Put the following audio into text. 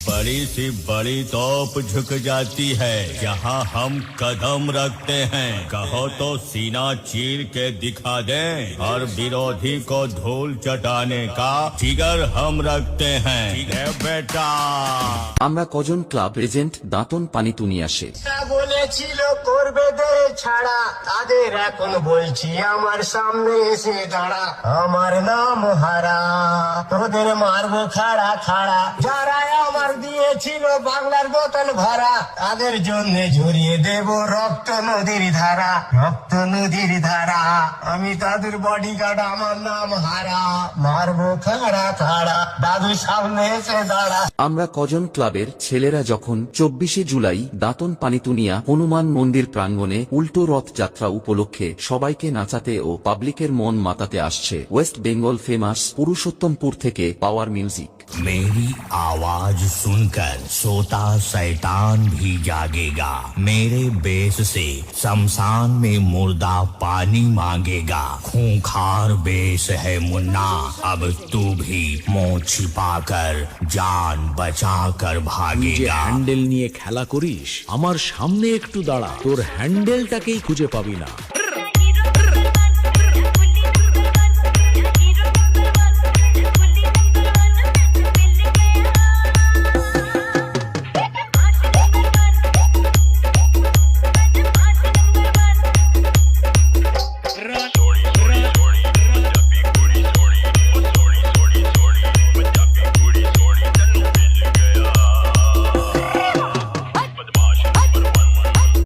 बड़ी सी बड़ी तोप झुक जाती है जहाँ हम कदम रखते हैं। कहो तो सीना चीर के दिखा दें और विरोधी को धूल चटाने का जिगर हम रखते हैं। ए बेटा আমরা কজন ক্লাব এজেন্ট দাঁতন পানি তুনি আসে। বলেছিল করবে দে ছাড়া, তাদের এখন বলছি আমার সামনে এসে দাঁড়া। আমার নাম হারা, তোদের মারবো খাড়া খাড়া। যারা আমার দিয়েছিল বাংলার বোতল ভরা, তাদের জন্য ঝরিয়ে দেব রক্ত নদীর ধারা, রক্ত নদীর ধারা। আমি তাদের বডিগার্ড, আমার নাম হারা, মারবো খাড়া খাড়া। দাদু সামনে এসে দাঁড়া। আমরা কজন ক্লাবের ছেলেরা যখন 24শে জুলাই দাঁতন পানিতুনিয়া হনুমান মন্দির প্রাঙ্গণে উল্টো রথ যাত্রা উপলক্ষে সবাইকে নাচাতে ও পাবলিকের মন মাতাতে আসছে ওয়েস্ট বেঙ্গল ফেমাস পুরুষোত্তমপুর থেকে পাওয়ার মিউজিক। मेरी आवाज सुनकर सोता शैतान भी जागेगा। मेरे बेस से शमशान में मुर्दा पानी मांगेगा। खूंखार बेस है मुन्ना, अब तू भी मुंह छिपाकर जान बचाकर তুই যে भागेगा। হ্যান্ডেল নিয়ে খেলা করিস, আমার সামনে একটু দাঁড়া, তোর হ্যান্ডেলটাকেই খুঁজে পাবি না।